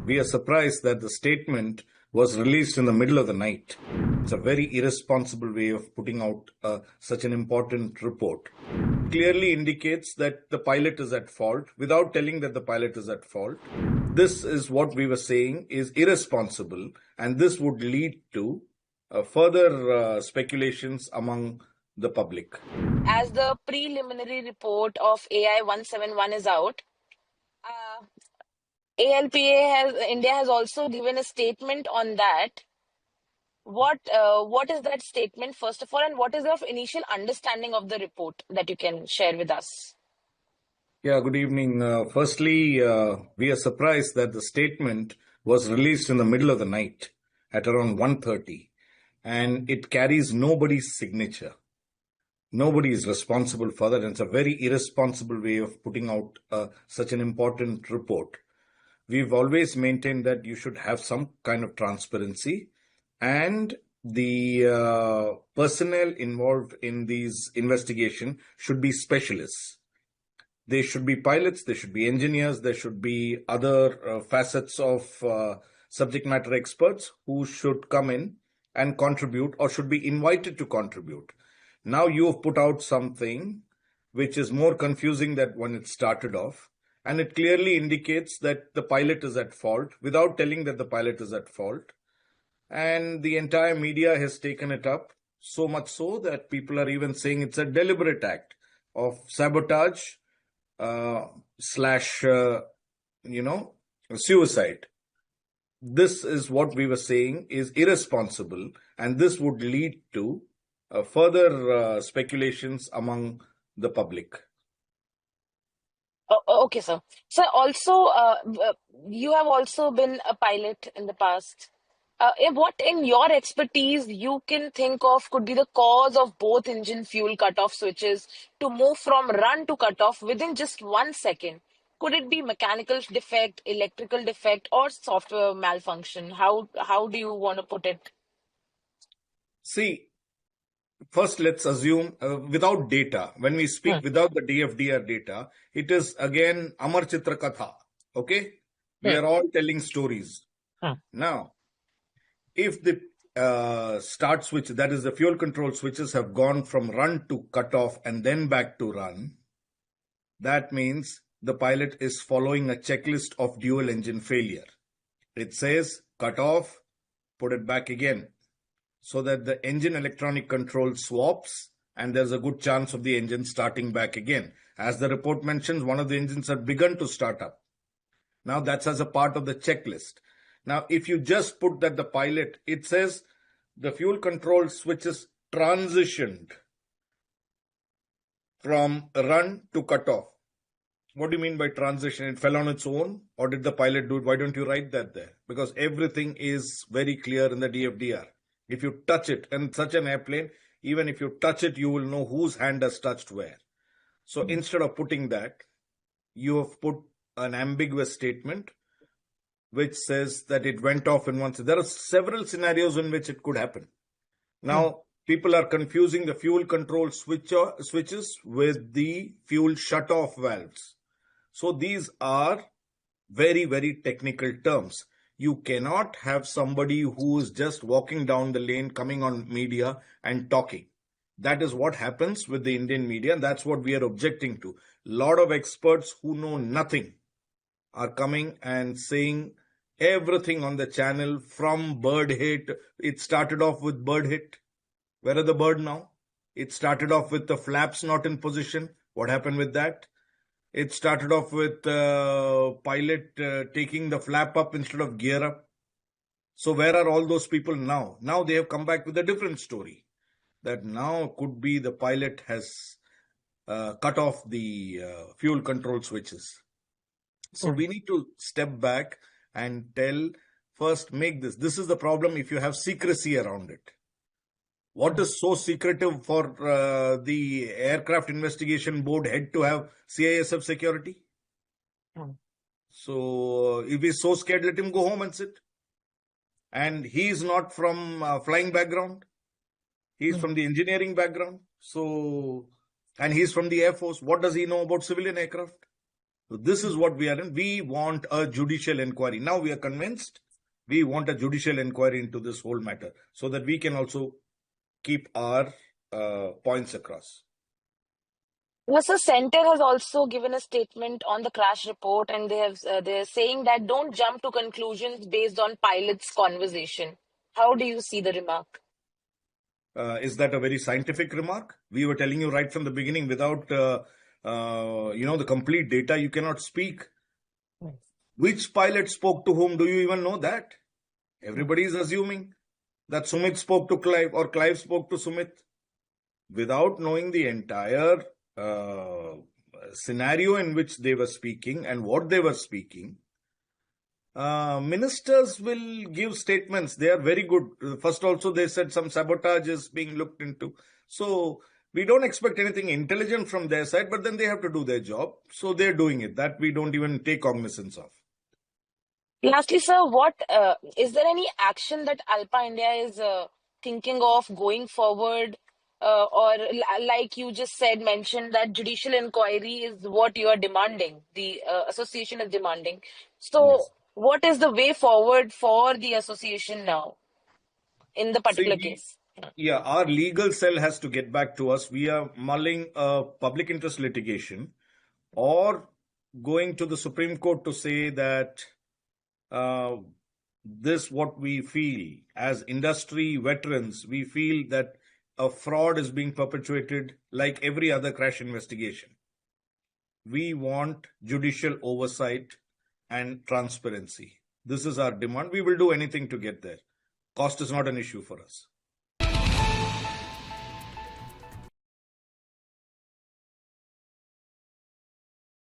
We are surprised that the statement was released in the middle of the night. It's a very irresponsible way of putting out such an important report. Clearly indicates that the pilot is at fault without telling that the pilot is at fault. This is what we were saying is irresponsible, and this would lead to further speculations among the public. As the preliminary report of AI 171 is out, India has also given a statement on that. What is that statement, first of all, and what is your initial understanding of the report that you can share with us? Yeah, good evening. Firstly, we are surprised that the statement was released in the middle of the night at around 1:30, and it carries nobody's signature. Nobody is responsible for that, and it's a very irresponsible way of putting out such an important report. We've always maintained that you should have some kind of transparency, and the personnel involved in these investigation should be specialists. They should be pilots, they should be engineers, there should be other facets of subject matter experts who should come in and contribute or should be invited to contribute. Now you have put out something which is more confusing than when it started off, and it clearly indicates that the pilot is at fault without telling that the pilot is at fault. And the entire media has taken it up, so much so that people are even saying it's a deliberate act of sabotage slash suicide. This is what we were saying is irresponsible, and this would lead to further speculations among the public. Okay, sir. Sir, also, you have also been a pilot in the past. What, in your expertise, you can think of could be the cause of both engine fuel cutoff switches to move from run to cutoff within just 1 second? Could it be mechanical defect, electrical defect, or software malfunction? How do you want to put it? See, first let's assume without data, when we speak without the DFDR data, it is again Amar Chitra Katha. Okay? We are all telling stories. Now, if the start switch, that is the fuel control switches, have gone from run to cutoff and then back to run, that means the pilot is following a checklist of dual engine failure. It says cut off, put it back again, so that the engine electronic control swaps and there's a good chance of the engine starting back again. As the report mentions, one of the engines had begun to start up. Now that's as a part of the checklist. Now, if you just put that the pilot, it says the fuel control switches transitioned from run to cutoff. What do you mean by transition? It fell on its own, or did the pilot do it? Why don't you write that there? Because everything is very clear in the DFDR. If you touch it, and such an airplane, even if you touch it, you will know whose hand has touched where. So instead of putting that, you have put an ambiguous statement which says that it went off in one. There are several scenarios in which it could happen. Now, people are confusing the fuel control switches with the fuel shutoff valves. So these are very, very technical terms. You cannot have somebody who is just walking down the lane, coming on media and talking. That is what happens with the Indian media, and that's what we are objecting to. A lot of experts who know nothing are coming and saying everything on the channel from bird hit. It started off with bird hit. Where are the bird now? It started off with the flaps not in position. What happened with that? It started off with pilot taking the flap up instead of gear up. So where are all those people now? Now they have come back with a different story. That now could be the pilot has cut off the fuel control switches. So we need to step back and tell, first make this. This is the problem if you have secrecy around it. What is so secretive for the Aircraft Investigation Board head to have CISF security? So if he's so scared, let him go home and sit. And he is not from flying background. He's from the engineering background. So, and he's from the Air Force. What does he know about civilian aircraft? So this is what we are in. We want a judicial inquiry. Now we are convinced we want a judicial inquiry into this whole matter so that we can also keep our points across. Yes, the center has also given a statement on the crash report, and they're saying that don't jump to conclusions based on pilot's conversation. How do you see the remark? Is that a very scientific remark? We were telling you right from the beginning, without the complete data, you cannot speak. Which pilot spoke to whom? Do you even know that? Everybody is assuming that Sumit spoke to Clive or Clive spoke to Sumit without knowing the entire scenario in which they were speaking and what they were speaking. Ministers will give statements. They are very good. First also they said some sabotage is being looked into. So we don't expect anything intelligent from their side, but then they have to do their job. So they're doing it. That we don't even take cognizance of. Lastly, sir, what is there any action that ALPA India is thinking of going forward? Like you just mentioned that judicial inquiry is what you are demanding, the association is demanding. So, Yes. what is the way forward for the association now in the particular See, case? our legal cell has to get back to us. We are mulling a public interest litigation or going to the Supreme Court to say that this what we feel as industry veterans, we feel that a fraud is being perpetuated like every other crash investigation. We want judicial oversight and transparency. This is our demand. We will do anything to get there. Cost is not an issue for us.